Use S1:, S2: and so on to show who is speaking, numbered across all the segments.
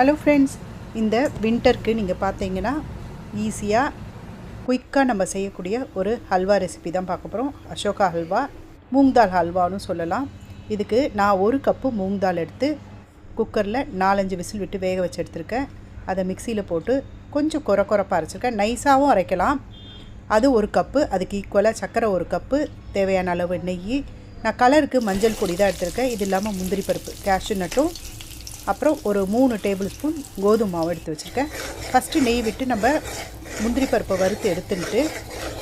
S1: Hello friends, இந்த வின்டருக்கு நீங்கள் பார்த்தீங்கன்னா ஈஸியாக குயிக்காக நம்ம செய்யக்கூடிய ஒரு ஹல்வா ரெசிபி தான் பார்க்க போகிறோம். அசோகா ஹல்வா, மூங் தால் ஹல்வான்னு சொல்லலாம். இதுக்கு நான் 1 கப்பு மூங் தால் எடுத்து குக்கரில் 4-5 விசில் விட்டு வேக வச்சு எடுத்துருக்கேன். அதை மிக்சியில் போட்டு கொஞ்சம் கொரப்பாக அரைச்சிருக்கேன். நைஸாகவும் அரைக்கலாம். அது 1 கப்பு. அதுக்கு ஈக்குவலாக சர்க்கரை 1 கப்பு, தேவையான அளவு நெய். நான் கலருக்கு மஞ்சள் பொடி தான் எடுத்திருக்கேன். இது இல்லாமல் முந்திரி பருப்பு, கேஷ்யூ நட்டும், அப்புறம் ஒரு 3 டேபிள் ஸ்பூன் கோதுமை மாவு எடுத்து வச்சுருக்கேன். ஃபஸ்ட்டு நெய் விட்டு நம்ம முந்திரி பருப்பை வறுத்து எடுத்துட்டு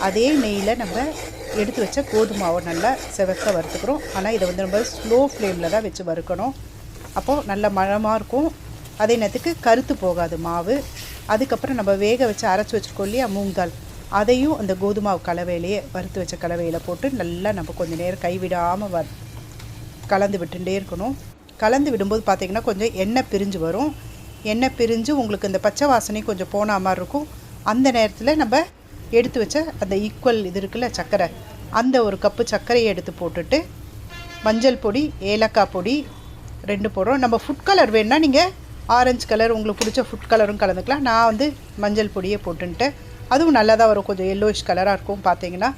S1: அதே நெய்யில் நம்ம எடுத்து வச்ச கோதுமை மாவை நல்லா செவக்க வறுத்துக்கிறோம். ஆனால் இதை நம்ம ஸ்லோ ஃப்ளேமில் தான் வச்சு வறுக்கணும். அப்போது நல்ல மணமாக இருக்கும். அதே நேரத்துக்கு கருத்து போகாது மாவு. அதுக்கப்புறம் நம்ம வேக வச்சு அரைச்சி வச்சுருக்கோம் இல்லையா மூங் தால், அதையும் அந்த கோதுமாவு கலவையிலேயே வறுத்து வச்ச கலவையில் போட்டு நல்லா நம்ம கொஞ்சம் நேரம் கைவிடாமல் கலந்து விட்டுட்டே இருக்கணும். கலந்து விடும்போது பார்த்திங்கன்னா கொஞ்சம் எண்ணெய் பிரிஞ்சு வரும். எண்ணெய் பிரிஞ்சு உங்களுக்கு இந்த பச்சை வாசனை கொஞ்சம் போன மாதிரி இருக்கும். அந்த நேரத்தில் நம்ம எடுத்து வச்ச அந்த ஈக்குவல் இது இருக்குல்ல சர்க்கரை, அந்த 1 கப்பு சர்க்கரையை எடுத்து போட்டுட்டு மஞ்சள் பொடி, ஏலக்காய் பொடி 2 போடுறோம். நம்ம ஃபுட் கலர் வேணுன்னா நீங்கள் ஆரஞ்சு கலர், உங்களுக்கு பிடிச்ச ஃபுட் கலரும் கலந்துக்கலாம். நான் மஞ்சள் பொடியை போட்டுன்ட்டேன். அதுவும் நல்லா தான் வரும், கொஞ்சம் எல்லோயிஷ் கலராக இருக்கும் பார்த்தீங்கன்னா.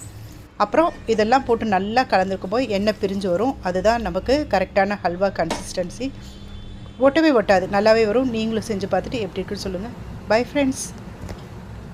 S1: அப்புறம் இதெல்லாம் போட்டு நல்லா கலந்துருக்கும் போது எண்ணெய் பிரிஞ்சு வரும். அதுதான் நமக்கு கரெக்டான ஹல்வா கன்சிஸ்டன்சி. ஒட்டவே ஒட்டாது, நல்லாவே வரும். நீங்களும் செஞ்சு பார்த்துட்டு எப்படி இருக்குன்னு சொல்லுங்கள். Bye friends.